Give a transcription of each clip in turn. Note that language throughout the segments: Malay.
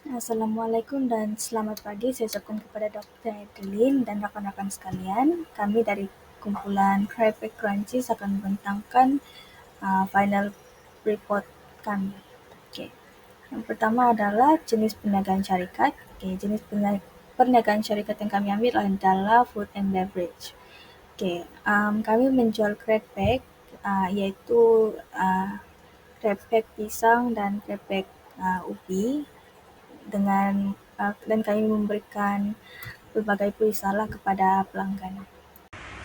Assalamualaikum dan selamat pagi saya ucapkan kepada Dr. Edelin dan rakan-rakan sekalian. Kami dari kumpulan Craypack Crunchies akan membentangkan final report kami. Okay. Yang pertama adalah jenis perniagaan syarikat. Okay. Jenis perniagaan syarikat yang kami ambil adalah food and beverage. Okay. Kami menjual craypack iaitu craypack pisang dan craypack ubi dan kami memberikan pelbagai risalah kepada pelanggan.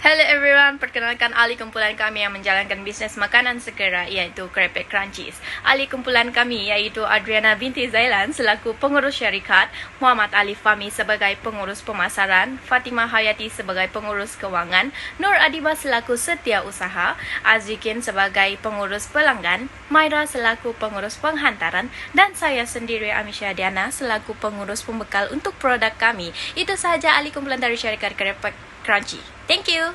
Hello everyone, perkenalkan ahli kumpulan kami yang menjalankan bisnes makanan segera iaitu Craypack Crunchies. Ahli kumpulan kami iaitu Adriana binti Zailan selaku pengurus syarikat, Muhammad Alif Fahmi sebagai pengurus pemasaran, Fatimah Hayati sebagai pengurus kewangan, Nur Adiba selaku setiausaha, Azikin sebagai pengurus pelanggan, Maira selaku pengurus penghantaran dan saya sendiri Amisha Diana selaku pengurus pembekal untuk produk kami. Itu sahaja ahli kumpulan dari syarikat Craypack Crunchy. Thank you.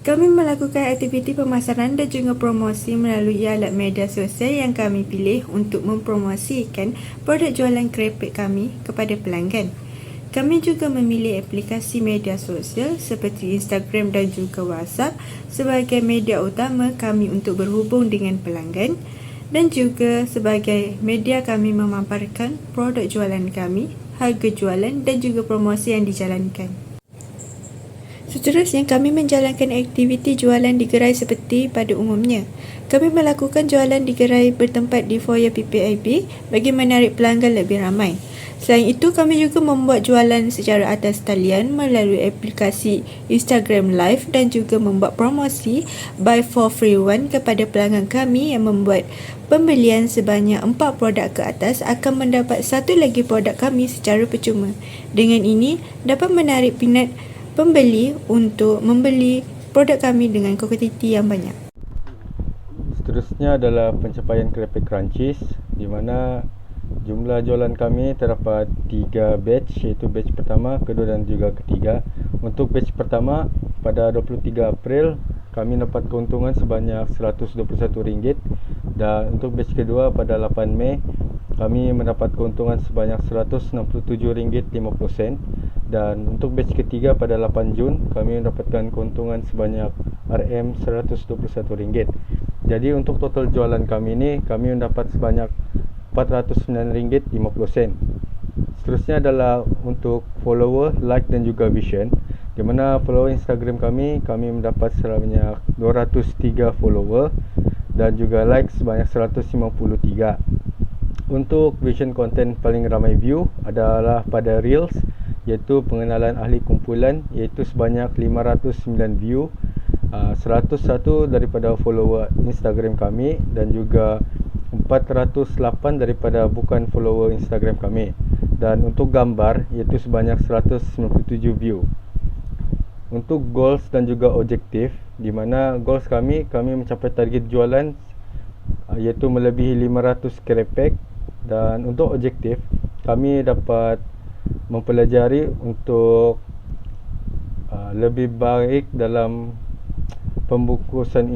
Kami melakukan aktiviti pemasaran dan juga promosi melalui alat media sosial yang kami pilih untuk mempromosikan produk jualan craypack kami kepada pelanggan. Kami juga memilih aplikasi media sosial seperti Instagram dan juga WhatsApp sebagai media utama kami untuk berhubung dengan pelanggan dan juga sebagai media kami memaparkan produk jualan kami, harga jualan dan juga promosi yang dijalankan. Seterusnya, kami menjalankan aktiviti jualan di gerai seperti pada umumnya. Kami melakukan jualan di gerai bertempat di foyer PPIB bagi menarik pelanggan lebih ramai. Selain itu, kami juga membuat jualan secara atas talian melalui aplikasi Instagram Live dan juga membuat promosi buy for free one kepada pelanggan kami yang membuat pembelian sebanyak 4 produk ke atas akan mendapat satu lagi produk kami secara percuma. Dengan ini, dapat menarik minat pembeli untuk membeli produk kami dengan kuantiti yang banyak. Seterusnya adalah pencapaian Craypack Crunchies di mana jumlah jualan kami terdapat 3 batch iaitu batch pertama, kedua dan juga ketiga. Untuk batch pertama pada 23 April kami dapat keuntungan sebanyak RM121 dan untuk batch kedua pada 8 Mei kami mendapat keuntungan sebanyak RM167.50 dan untuk batch ketiga pada 8 Jun kami mendapatkan keuntungan sebanyak RM121. Jadi untuk total jualan kami ini kami mendapat sebanyak RM409.50. Seterusnya adalah untuk follower, like dan juga vision, di mana follower Instagram kami mendapat sebanyak 203 follower dan juga like sebanyak 153. Untuk vision content paling ramai view adalah pada Reels iaitu pengenalan ahli kumpulan iaitu sebanyak 509 view, 101 daripada follower Instagram kami dan juga 408 daripada bukan follower Instagram kami. Dan untuk gambar iaitu sebanyak 197 view. Untuk goals dan juga objektif, di mana goals kami mencapai target jualan iaitu melebihi 500 craypack. Dan untuk objektif, kami dapat mempelajari untuk lebih baik dalam pembungkusan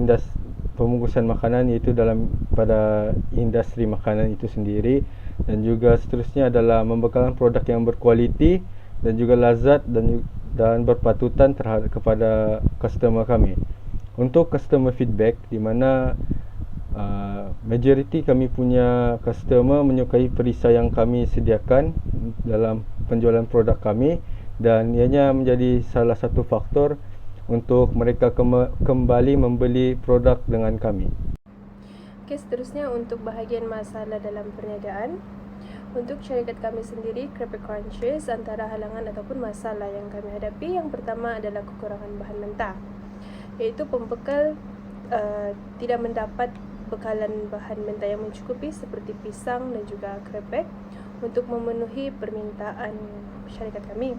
makanan iaitu pada industri makanan itu sendiri, dan juga seterusnya adalah membekalkan produk yang berkualiti dan juga lazat dan berpatutan kepada customer kami. Untuk customer feedback, di mana majoriti kami punya customer menyukai perisai yang kami sediakan dalam penjualan produk kami dan ianya menjadi salah satu faktor untuk mereka kembali membeli produk dengan kami. Okey, seterusnya untuk bahagian masalah dalam perniagaan. Untuk syarikat kami sendiri, Craypack Crunchies, antara halangan ataupun masalah yang kami hadapi, yang pertama adalah kekurangan bahan mentah, iaitu pembekal tidak mendapat bekalan bahan mentah yang mencukupi seperti pisang dan juga craypack untuk memenuhi permintaan syarikat kami.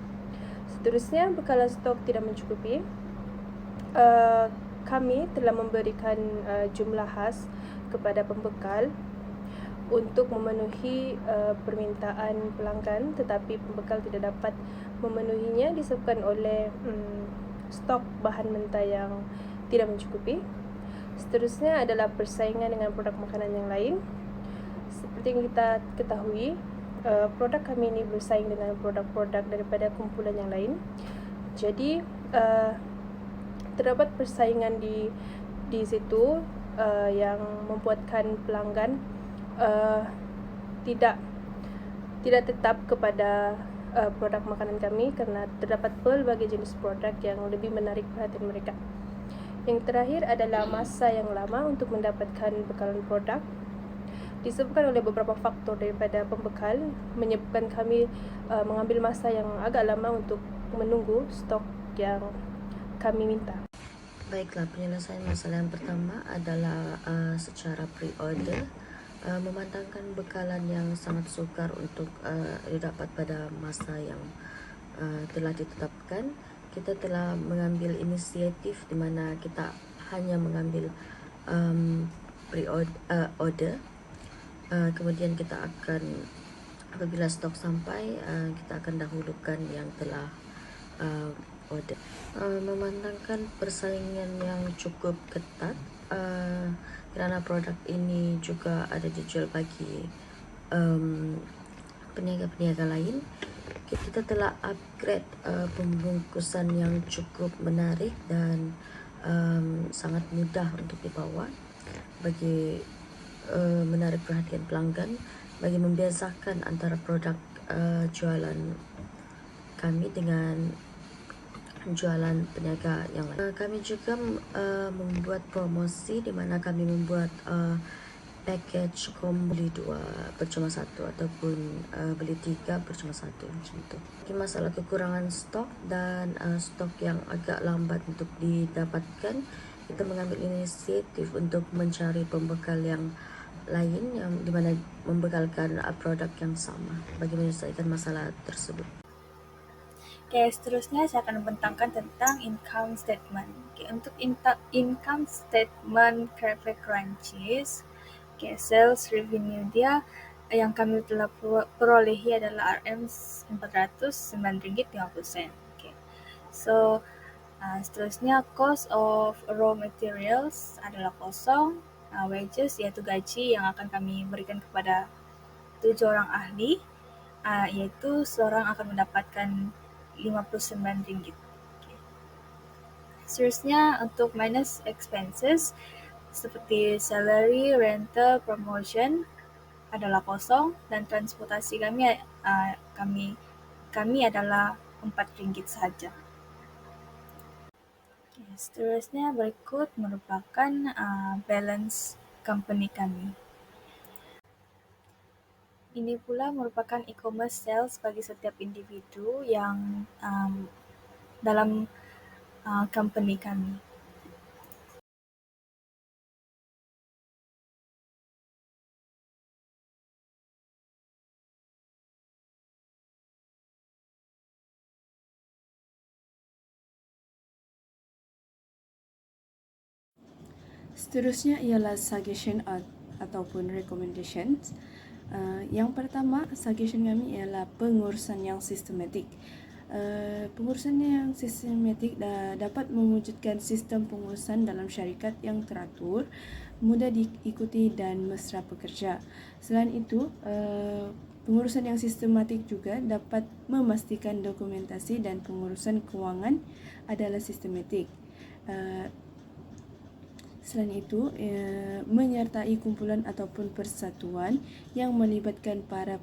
Seterusnya, bekalan stok tidak mencukupi. Kami telah memberikan jumlah khas kepada pembekal untuk memenuhi permintaan pelanggan, tetapi pembekal tidak dapat memenuhinya disebabkan oleh stok bahan mentah yang tidak mencukupi. Seterusnya adalah persaingan dengan produk makanan yang lain. Seperti yang kita ketahui, produk kami ini bersaing dengan produk-produk daripada kumpulan yang lain. Jadi terdapat persaingan di situ yang membuatkan pelanggan tidak tetap kepada produk makanan kami kerana terdapat pelbagai jenis produk yang lebih menarik perhatian mereka. Yang terakhir adalah masa yang lama untuk mendapatkan bekalan produk. Disebabkan oleh beberapa faktor daripada pembekal menyebabkan kami mengambil masa yang agak lama untuk menunggu stok yang kami minta. Baiklah, penyelesaian masalah yang pertama adalah secara pre-order, memandangkan bekalan yang sangat sukar untuk didapat pada masa yang telah ditetapkan. Kita telah mengambil inisiatif di mana kita hanya mengambil pre-order. Kemudian kita akan, apabila stok sampai, kita akan dahulukan yang telah order. Memandangkan persaingan yang cukup ketat kerana produk ini juga ada dijual bagi peniaga-peniaga lain. Kita telah upgrade pembungkusan yang cukup menarik dan sangat mudah untuk dibawa bagi menarik perhatian pelanggan, bagi membiasakan antara produk jualan kami dengan jualan peniaga yang lain. Kami juga membuat promosi di mana kami membuat package combo beli 2 percuma 1 ataupun beli 3 percuma 1 macam itu. Masalah kekurangan stok dan stok yang agak lambat untuk didapatkan, kita mengambil inisiatif untuk mencari pembekal yang lain yang di mana membekalkan produk yang sama bagi menyelesaikan masalah tersebut. Okay, seterusnya saya akan membentangkan tentang income statement. Okay, untuk income statement Crepe Crunchies, okay, sales revenue dia yang kami telah perolehi adalah RM409.50. Okay. So, seterusnya cost of raw materials adalah kosong. Wages iaitu gaji yang akan kami berikan kepada 7 orang ahli, iaitu seorang akan mendapatkan RM59. Okay. Seterusnya untuk minus expenses seperti salary, rental, promotion adalah kosong dan transportasi kami adalah RM4 sahaja. Okay. Seterusnya berikut merupakan balance company kami. Ini pula merupakan e-commerce sales bagi setiap individu yang dalam company kami. Seterusnya ialah suggestion ataupun recommendations. Yang pertama, suggestion kami ialah pengurusan yang sistematik. Pengurusan yang sistematik dapat mewujudkan sistem pengurusan dalam syarikat yang teratur, mudah diikuti dan mesra pekerja. Selain itu, pengurusan yang sistematik juga dapat memastikan dokumentasi dan pengurusan kewangan adalah sistematik. Selain itu, menyertai kumpulan ataupun persatuan yang melibatkan para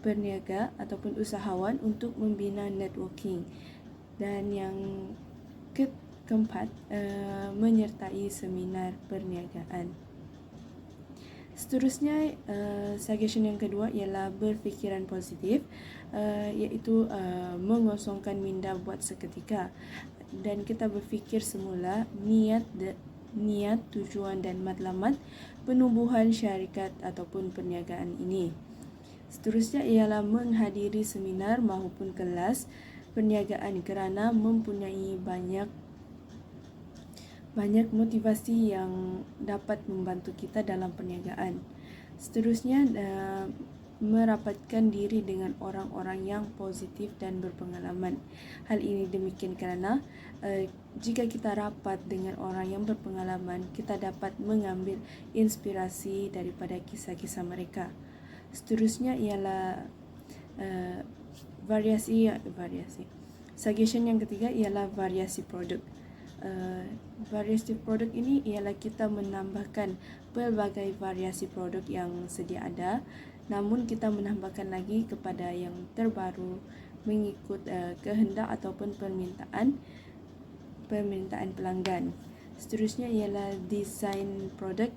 peniaga ataupun usahawan untuk membina networking. Dan yang keempat, menyertai seminar perniagaan. Seterusnya, suggestion yang kedua ialah berfikiran positif, iaitu mengosongkan minda buat seketika. Dan kita berfikir semula niat, tujuan dan matlamat penubuhan syarikat ataupun perniagaan ini. Seterusnya ialah menghadiri seminar maupun kelas perniagaan kerana mempunyai banyak motivasi yang dapat membantu kita dalam perniagaan. Seterusnya, merapatkan diri dengan orang-orang yang positif dan berpengalaman. Hal ini demikian kerana jika kita rapat dengan orang yang berpengalaman, kita dapat mengambil inspirasi daripada kisah-kisah mereka. Seterusnya ialah variasi. Suggestion yang ketiga ialah variasi produk. Variasi produk ini ialah kita menambahkan pelbagai variasi produk yang sedia ada, namun kita menambahkan lagi kepada yang terbaru mengikut kehendak ataupun permintaan pelanggan. Seterusnya ialah desain produk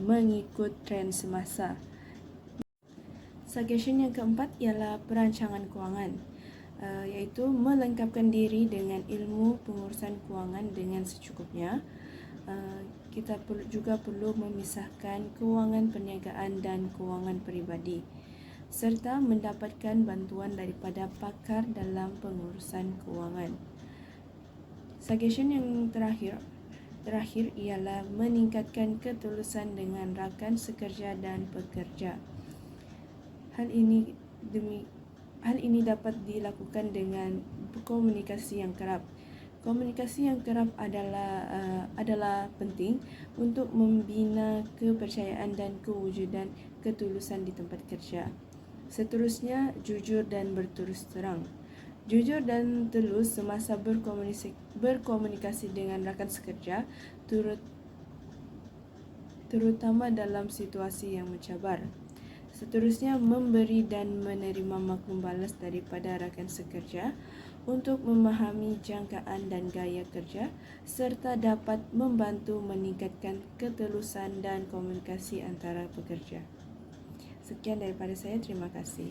mengikut trend semasa. Suggestion yang keempat ialah perancangan kewangan, iaitu melengkapkan diri dengan ilmu pengurusan kewangan dengan secukupnya. Kita juga perlu memisahkan kewangan perniagaan dan kewangan peribadi, serta mendapatkan bantuan daripada pakar dalam pengurusan kewangan. Suggestion yang terakhir ialah meningkatkan ketulusan dengan rakan sekerja dan pekerja. Hal ini dapat dilakukan dengan komunikasi yang kerap. Komunikasi yang kerap adalah penting untuk membina kepercayaan dan kewujudan ketulusan di tempat kerja. Seterusnya, jujur dan berterus terang. Jujur dan telus semasa berkomunikasi dengan rakan sekerja, terutama dalam situasi yang mencabar. Seterusnya, memberi dan menerima maklum balas daripada rakan sekerja untuk memahami jangkaan dan gaya kerja, serta dapat membantu meningkatkan ketelusan dan komunikasi antara pekerja. Sekian daripada saya, terima kasih.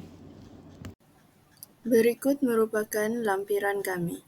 Berikut merupakan lampiran kami.